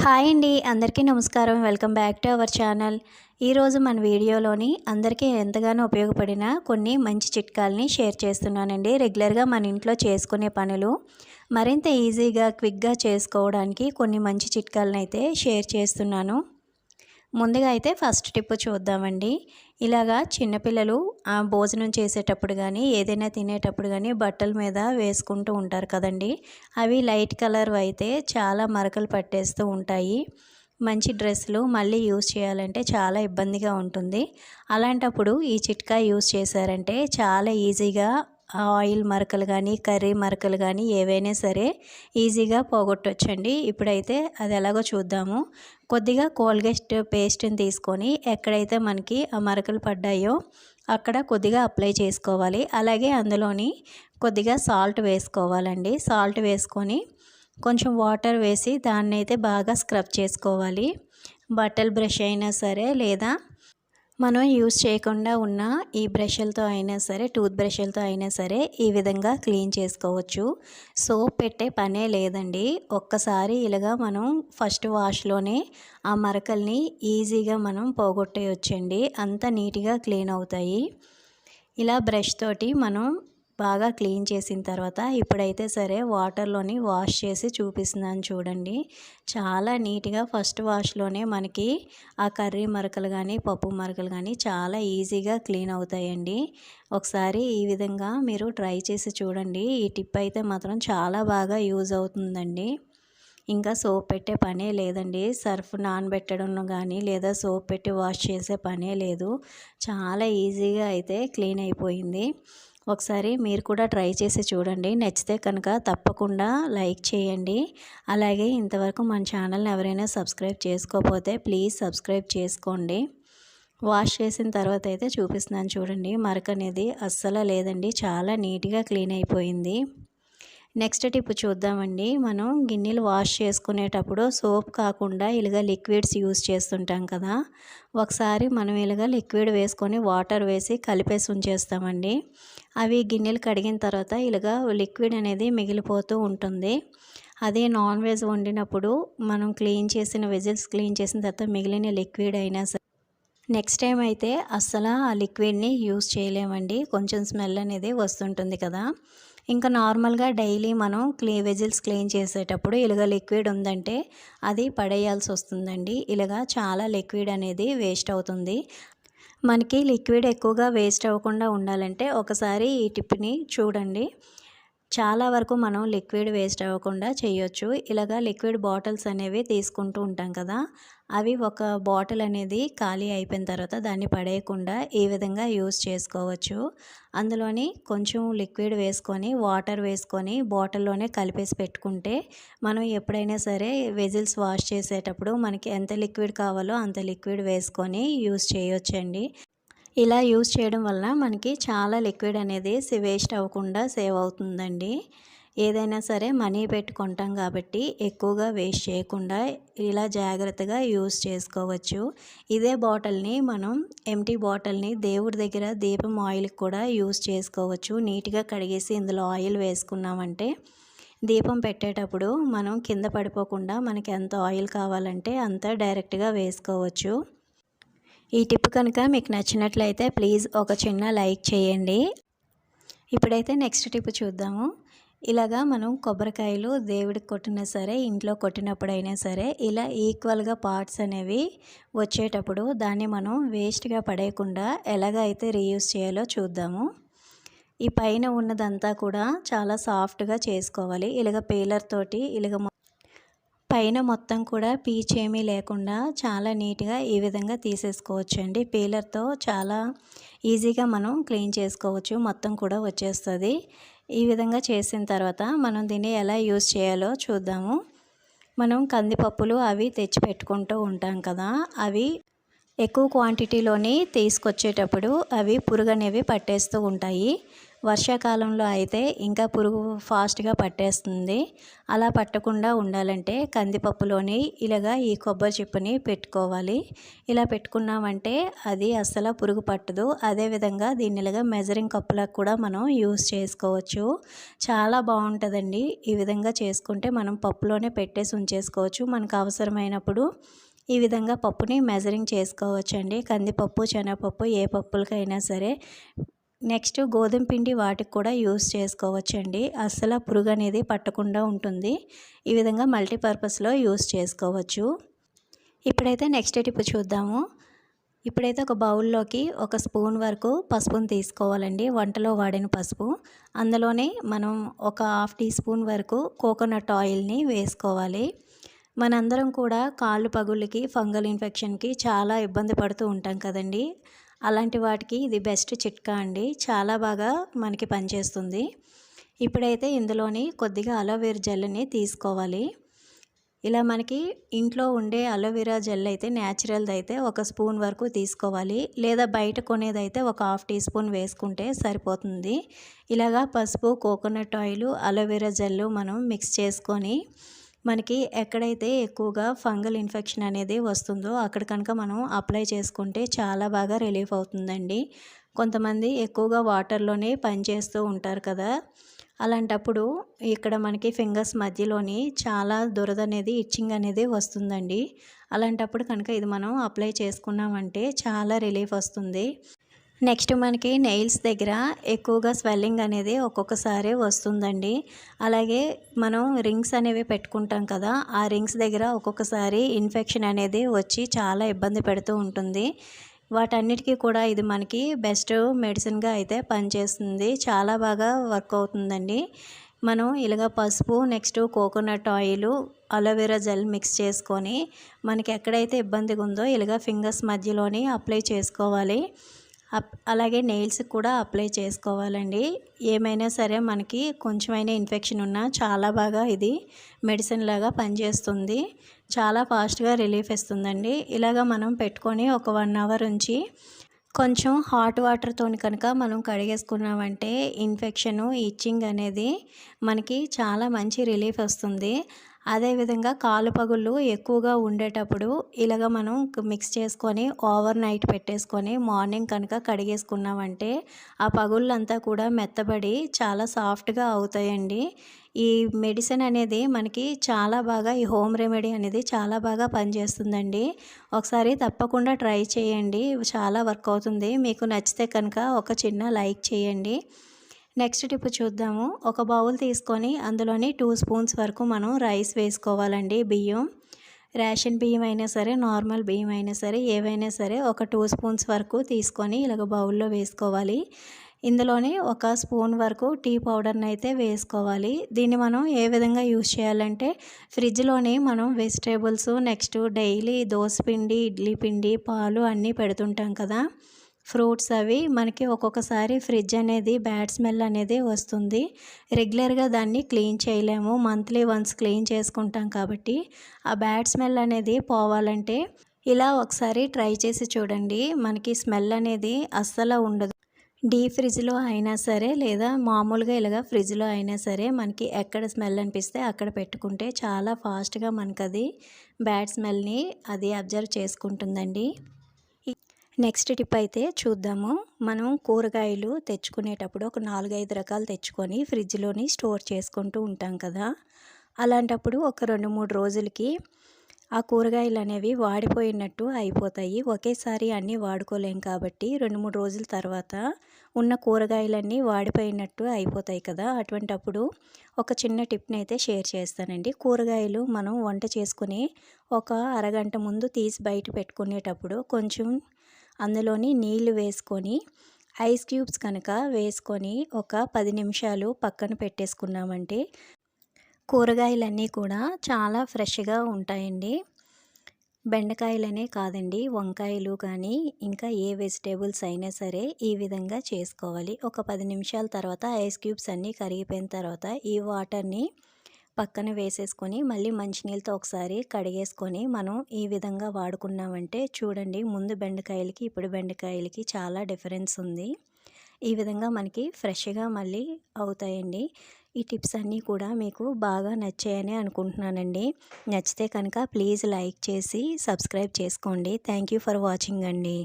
Hi అండి, అందరికీ నమస్కారం. Welcome back to our channel. ఈరోజు మన వీడియోలోని అందరికీ ఎంతగానో ఉపయోగపడిన కొన్ని మంచి చిట్కాలని షేర్ చేస్తున్నానండి. రెగ్యులర్గా మన ఇంట్లో చేసుకునే పనులు మరింత ఈజీగా క్విక్గా చేసుకోవడానికి కొన్ని మంచి చిట్కాలను అయితే షేర్ చేస్తున్నాను. ముందుగా అయితే ఫస్ట్ టిప్ చూద్దామండి. ఇలాగా చిన్నపిల్లలు భోజనం చేసేటప్పుడు కానీ ఏదైనా తినేటప్పుడు కానీ బట్టల మీద వేసుకుంటూ ఉంటారు కదండి. అవి లైట్ కలర్ అయితే చాలా మరకలు పట్టేస్తూ ఉంటాయి. మంచి డ్రెస్సులు మళ్ళీ యూజ్ చేయాలంటే చాలా ఇబ్బందిగా ఉంటుంది. అలాంటప్పుడు ఈ చిట్కా యూజ్ చేశారంటే చాలా ఈజీగా ఆయిల్ మరకలు కానీ కర్రీ మరకలు కానీ ఏవైనా సరే ఈజీగా పోగొట్టొచ్చండి. ఇప్పుడైతే అది ఎలాగో చూద్దాము. కొద్దిగా కోల్గేట్ పేస్ట్ని తీసుకొని ఎక్కడైతే మనకి ఆ మరకలు పడ్డాయో అక్కడ కొద్దిగా అప్లై చేసుకోవాలి. అలాగే అందులోని కొద్దిగా సాల్ట్ వేసుకోవాలండి. సాల్ట్ వేసుకొని కొంచెం వాటర్ వేసి దాన్ని అయితే బాగా స్క్రబ్ చేసుకోవాలి. బట్టల బ్రష్ అయినా సరే లేదా మనం యూజ్ చేయకుండా ఉన్న ఈ బ్రష్లతో అయినా సరే టూత్ బ్రష్లతో అయినా సరే ఈ విధంగా క్లీన్ చేసుకోవచ్చు. సోప్ పెట్టే పనే లేదండి. ఒక్కసారి ఇలాగా మనం ఫస్ట్ వాష్లోనే ఆ మరకల్ని ఈజీగా మనం పోగొట్టేయొచ్చండి. అంత నీట్గా క్లీన్ అవుతాయి. ఇలా బ్రష్ తోటి మనం బాగా క్లీన్ చేసిన తర్వాత ఇప్పుడైతే సరే వాటర్లోని వాష్ చేసి చూపిస్తున్నాను చూడండి. చాలా నీట్గా ఫస్ట్ వాష్లోనే మనకి ఆ కర్రీ మరకలు కానీ పప్పు మరకలు కానీ చాలా ఈజీగా క్లీన్ అవుతాయండి. ఒకసారి ఈ విధంగా మీరు ట్రై చేసి చూడండి. ఈ టిప్ అయితే మాత్రం చాలా బాగా యూజ్ అవుతుందండి. ఇంకా సోప్ పెట్టే పనే లేదండి. సర్ఫ్ నానబెట్టడం కానీ లేదా సోప్ పెట్టి వాష్ చేసే పనే లేదు. చాలా ఈజీగా అయితే క్లీన్ అయిపోయింది. ఒకసారి మీరు కూడా ట్రై చేసి చూడండి. నచ్చితే కనుక తప్పకుండా లైక్ చేయండి. అలాగే ఇంతవరకు మన ఛానల్ని ఎవరైనా సబ్స్క్రైబ్ చేసుకోకపోతే ప్లీజ్ సబ్స్క్రైబ్ చేసుకోండి. వాష్ చేసిన తర్వాత అయితే చూపిస్తున్నాను చూడండి. మరక అనేది అస్సలు లేదండి. చాలా నీట్గా క్లీన్ అయిపోయింది. నెక్స్ట్ టిప్ చూద్దామండి. మనం గిన్నెలు వాష్ చేసుకునేటప్పుడు సోప్ కాకుండా ఇలాగ లిక్విడ్స్ యూజ్ చేస్తుంటాం కదా. ఒకసారి మనం ఇలాగ లిక్విడ్ వేసుకొని వాటర్ వేసి కలిపేసి ఉంచేస్తామండి. అవి గిన్నెలు కడిగిన తర్వాత ఇలాగ లిక్విడ్ అనేది మిగిలిపోతూ ఉంటుంది. అదే నాన్ వెజ్ వండినప్పుడు మనం వెజిల్స్ క్లీన్ చేసిన తర్వాత మిగిలిన లిక్విడ్ అయినా సరే నెక్స్ట్ టైం అయితే అస్సలు ఆ లిక్విడ్ని యూజ్ చేయలేమండి. కొంచెం స్మెల్ అనేది వస్తుంటుంది కదా. ఇంకా నార్మల్గా డైలీ మనం వెజిల్స్ క్లీన్ చేసేటప్పుడు ఇలాగ లిక్విడ్ ఉందంటే అది పడేయాల్సి వస్తుందండి. ఇలాగ చాలా లిక్విడ్ అనేది వేస్ట్ అవుతుంది. మనకి లిక్విడ్ ఎక్కువగా వేస్ట్ అవ్వకుండా ఉండాలంటే ఒకసారి ఈ టిప్ని చూడండి. చాలా వరకు మనం లిక్విడ్ వేస్ట్ అవ్వకుండా చేయొచ్చు. ఇలాగ లిక్విడ్ బాటిల్స్ అనేవి తీసుకుంటూ ఉంటాం కదా. అవి ఒక బాటిల్ అనేది ఖాళీ అయిపోయిన తర్వాత దాన్ని పడేయకుండా ఈ విధంగా యూజ్ చేసుకోవచ్చు. అందులోని కొంచెం లిక్విడ్ వేసుకొని వాటర్ వేసుకొని బాటిల్లోనే కలిపేసి పెట్టుకుంటే మనం ఎప్పుడైనా సరే వెజిల్స్ వాష్ చేసేటప్పుడు మనకి ఎంత లిక్విడ్ కావాలో అంత లిక్విడ్ వేసుకొని యూజ్ చేయొచ్చండి. ఇలా యూజ్ చేయడం వల్ల మనకి చాలా లిక్విడ్ అనేది వేస్ట్ అవ్వకుండా సేవ్ అవుతుందండి. ఏదైనా సరే మనీ పెట్టి కొంటాం కాబట్టి ఎక్కువగా వేస్ట్ చేయకుండా ఇలా జాగ్రత్తగా యూజ్ చేసుకోవచ్చు. ఇదే బాటిల్ని మనం ఎంటీ బాటిల్ని దేవుడి దగ్గర దీపం ఆయిల్కి కూడా యూజ్ చేసుకోవచ్చు. నీట్గా కడిగేసి ఇందులో ఆయిల్ వేసుకున్నామంటే దీపం పెట్టేటప్పుడు మనం కింద పడిపోకుండా మనకి ఎంత ఆయిల్ కావాలంటే అంత డైరెక్ట్గా వేసుకోవచ్చు. ఈ టిప్ కనుక మీకు నచ్చినట్లయితే ప్లీజ్ ఒక చిన్న లైక్ చేయండి. ఇప్పుడైతే నెక్స్ట్ టిప్ చూద్దాము. ఇలాగా మనం కొబ్బరికాయలు దేవుడికి కొట్టినా సరే ఇంట్లో కొట్టినప్పుడైనా సరే ఇలా ఈక్వల్గా పార్ట్స్ అనేవి వచ్చేటప్పుడు దాన్ని మనం వేస్ట్గా పడేయకుండా ఎలాగైతే రీయూజ్ చేయాలో చూద్దాము. ఈ పైన ఉన్నదంతా కూడా చాలా సాఫ్ట్గా చేసుకోవాలి. ఇలాగ పీలర్ తోటి ఇలాగ పైన మొత్తం కూడా పీచేమీ లేకుండా చాలా నీట్గా ఈ విధంగా తీసేసుకోవచ్చండి. పీలర్తో చాలా ఈజీగా మనం క్లీన్ చేసుకోవచ్చు. మొత్తం కూడా వచ్చేస్తుంది. ఈ విధంగా చేసిన తర్వాత మనం దీన్ని ఎలా యూజ్ చేయాలో చూద్దాము. మనం కందిపప్పులు అవి తెచ్చి పెట్టుకుంటూ ఉంటాం కదా. అవి ఎక్కువ క్వాంటిటీలోని తీసుకొచ్చేటప్పుడు అవి పురుగు అనేవి పట్టేస్తూ ఉంటాయి. వర్షాకాలంలో అయితే ఇంకా పురుగు ఫాస్ట్గా పట్టేస్తుంది. అలా పట్టకుండా ఉండాలంటే కందిపప్పులోని ఇలాగా ఈ కొబ్బరి చిప్పని పెట్టుకోవాలి. ఇలా పెట్టుకున్నామంటే అది అస్సలు పురుగు పట్టదు. అదేవిధంగా దీన్ని ఇలాగా మెజరింగ్ కప్పులకు కూడా మనం యూస్ చేసుకోవచ్చు. చాలా బాగుంటుందండి. ఈ విధంగా చేసుకుంటే మనం పప్పులోనే పెట్టేసి ఉంచేసుకోవచ్చు. మనకు అవసరమైనప్పుడు ఈ విధంగా పప్పుని మెజరింగ్ చేసుకోవచ్చండి. కందిపప్పు, శనగపప్పు ఏ పప్పులకైనా సరే. నెక్స్ట్ గోధుమ పిండి వాటికి కూడా యూస్ చేసుకోవచ్చండి. అస్సలు పురుగు అనేది పట్టకుండా ఉంటుంది. ఈ విధంగా మల్టీపర్పస్లో యూస్ చేసుకోవచ్చు. ఇప్పుడైతే నెక్స్ట్ టిప్ చూద్దాము. ఇప్పుడైతే ఒక బౌల్లోకి ఒక స్పూన్ వరకు పసుపుని తీసుకోవాలండి. వంటలో వాడిన పసుపు. అందులోనే మనం ఒక హాఫ్ టీ స్పూన్ వరకు కోకోనట్ ఆయిల్ని వేసుకోవాలి. మనందరం కూడా కాళ్ళు పగుళ్ళకి, ఫంగల్ ఇన్ఫెక్షన్కి చాలా ఇబ్బంది పడుతూ ఉంటాం కదండి. అలాంటి వాటికి ఇది బెస్ట్ చిట్కా అండి. చాలా బాగా మనకి పనిచేస్తుంది. ఇప్పుడైతే ఇందులోని కొద్దిగా అలోవెరా జెల్ని తీసుకోవాలి. ఇలా మనకి ఇంట్లో ఉండే అలోవెరా జెల్ అయితే న్యాచురల్ది అయితే ఒక స్పూన్ వరకు తీసుకోవాలి. లేదా బయట కొనేదైతే ఒక హాఫ్ టీ స్పూన్ వేసుకుంటే సరిపోతుంది. ఇలాగా పసుపు, కోకోనట్ ఆయిల్, అలోవెరా జెల్ మనం మిక్స్ చేసుకొని మనకి ఎక్కడైతే ఎక్కువగా ఫంగల్ ఇన్ఫెక్షన్ అనేది వస్తుందో అక్కడ కనుక మనం అప్లై చేసుకుంటే చాలా బాగా రిలీఫ్ అవుతుందండి. కొంతమంది ఎక్కువగా వాటర్లోనే పనిచేస్తూ ఉంటారు కదా. అలాంటప్పుడు ఇక్కడ మనకి ఫింగర్స్ మధ్యలోని చాలా దురద అనేది, ఇచ్చింగ్ అనేది వస్తుందండి. అలాంటప్పుడు కనుక ఇది మనం అప్లై చేసుకున్నామంటే చాలా రిలీఫ్ వస్తుంది. నెక్స్ట్ మనకి నెయిల్స్ దగ్గర ఎక్కువగా స్వెల్లింగ్ అనేది ఒక్కొక్కసారి వస్తుందండి. అలాగే మనం రింగ్స్ అనేవి పెట్టుకుంటాం కదా, ఆ రింగ్స్ దగ్గర ఒక్కొక్కసారి ఇన్ఫెక్షన్ అనేది వచ్చి చాలా ఇబ్బంది పెడుతూ ఉంటుంది. వాటన్నిటికీ కూడా ఇది మనకి బెస్ట్ మెడిసిన్గా అయితే పనిచేస్తుంది. చాలా బాగా వర్క్ అవుతుందండి. మనం ఇలాగ పసుపు, next coconut oil, aloe vera gel mix చేసుకొని మనకి ఎక్కడైతే ఇబ్బందిగా ఉందో ఇలాగ ఫింగర్స్ మధ్యలోని అప్లై చేసుకోవాలి. అలాగే నెయిల్స్కి కూడా అప్లై చేసుకోవాలండి. ఏమైనా సరే మనకి కొంచెమైనా ఇన్ఫెక్షన్ ఉన్నా చాలా బాగా ఇది మెడిసిన్ లాగా పనిచేస్తుంది. చాలా ఫాస్ట్గా రిలీఫ్ ఇస్తుందండి. ఇలాగ మనం పెట్టుకొని ఒక 1 అవర్ ఉంచి కొంచెం హాట్ వాటర్తో కనుక మనం కడిగేసుకున్నామంటే ఇన్ఫెక్షను, ఇచ్చింగ్ అనేది మనకి చాలా మంచి రిలీఫ్ వస్తుంది. అదేవిధంగా కాలు పగుళ్ళు ఎక్కువగా ఉండేటప్పుడు ఇలాగ మనం మిక్స్ చేసుకొని ఓవర్ నైట్ పెట్టేసుకొని మార్నింగ్ కనుక కడిగేసుకున్నామంటే ఆ పగుళ్ళంతా కూడా మెత్తబడి చాలా సాఫ్ట్గా అవుతాయండి. ఈ మెడిసిన్ అనేది మనకి చాలా బాగా, ఈ హోమ్ రెమెడీ అనేది చాలా బాగా పనిచేస్తుందండి. ఒకసారి తప్పకుండా ట్రై చేయండి. చాలా వర్క్ అవుతుంది. మీకు నచ్చితే కనుక ఒక చిన్న లైక్ చేయండి. నెక్స్ట్ టిప్ చూద్దాము. ఒక బౌల్ తీసుకొని అందులోని 2 స్పూన్స్ వరకు మనం రైస్ వేసుకోవాలండి. బియ్యం, రేషన్ బియ్యం అయినా సరే, నార్మల్ బియ్యం అయినా సరే, ఏవైనా సరే ఒక 2 స్పూన్స్ వరకు తీసుకొని ఇలాగ బౌల్లో వేసుకోవాలి. ఇందులోనే ఒక స్పూన్ వరకు టీ పౌడర్ని అయితే వేసుకోవాలి. దీన్ని మనం ఏ విధంగా యూజ్ చేయాలంటే ఫ్రిడ్జ్లోనే మనం వెజిటేబుల్స్, నెక్స్ట్ డైలీ దోసపిండి, ఇడ్లీ పిండి, పాలు అన్నీ పెడుతుంటాం కదా, ఫ్రూట్స్ అవి మనకి ఒక్కొక్కసారి ఫ్రిడ్జ్ అనేది బ్యాడ్ స్మెల్ అనేది వస్తుంది. రెగ్యులర్గా దాన్ని క్లీన్ చేయలేము. మంత్లీ వన్స్ క్లీన్ చేసుకుంటాం కాబట్టి ఆ బ్యాడ్ స్మెల్ అనేది పోవాలంటే ఇలా ఒకసారి ట్రై చేసి చూడండి. మనకి స్మెల్ అనేది అస్సలు ఉండదు. డీప్ ఫ్రిడ్జ్లో అయినా సరే, లేదా మామూలుగా ఇలాగ ఫ్రిడ్జ్లో అయినా సరే మనకి ఎక్కడ స్మెల్ అనిపిస్తే అక్కడ పెట్టుకుంటే చాలా ఫాస్ట్గా మనకు అది బ్యాడ్ స్మెల్ని అది అబ్జర్వ్ చేసుకుంటుందండి. నెక్స్ట్ టిప్ అయితే చూద్దాము. మనం కూరగాయలు తెచ్చుకునేటప్పుడు ఒక 4-5 రకాలు తెచ్చుకొని ఫ్రిడ్జ్లోని స్టోర్ చేసుకుంటూ ఉంటాం కదా. అలాంటప్పుడు ఒక 2-3 రోజులకి ఆ కూరగాయలు అనేవి వాడిపోయినట్టు అయిపోతాయి. ఒకేసారి అన్నీ వాడుకోలేం కాబట్టి 2-3 రోజుల తర్వాత ఉన్న కూరగాయలన్నీ వాడిపోయినట్టు అయిపోతాయి కదా. అటువంటప్పుడు ఒక చిన్న టిప్ని అయితే షేర్ చేస్తానండి. కూరగాయలు మనం వంట చేసుకుని ఒక అరగంట ముందు తీసి బయట పెట్టుకునేటప్పుడు కొంచెం అందులోని నీళ్లు వేసుకొని ఐస్ క్యూబ్స్ కనుక వేసుకొని ఒక 10 నిమిషాలు పక్కన పెట్టేసుకున్నామంటే కూరగాయలన్నీ కూడా చాలా ఫ్రెష్గా ఉంటాయండి. బెండకాయలనే కాదండి, వంకాయలు కానీ ఇంకా ఏ వెజిటేబుల్స్ అయినా సరే ఈ విధంగా చేసుకోవాలి. ఒక 10 నిమిషాల తర్వాత ఐస్ క్యూబ్స్ అన్నీ కరిగిపోయిన తర్వాత ఈ వాటర్ని పక్కన వేసేసుకొని మళ్ళీ మంచినీళ్ళతో ఒకసారి కడిగేసుకొని మనం ఈ విధంగా వాడుకున్నామంటే చూడండి, ముందు బెండకాయలకి ఇప్పుడు బెండకాయలకి చాలా డిఫరెన్స్ ఉంది. ఈ విధంగా మనకి ఫ్రెష్గా మళ్ళీ అవుతాయండి. ఈ టిప్స్ అన్నీ కూడా మీకు బాగా నచ్చాయని అనుకుంటున్నానండి. నచ్చితే కనుక ప్లీజ్ లైక్ చేసి సబ్స్క్రైబ్ చేసుకోండి. థ్యాంక్ యూ ఫర్ వాచింగ్ అండి.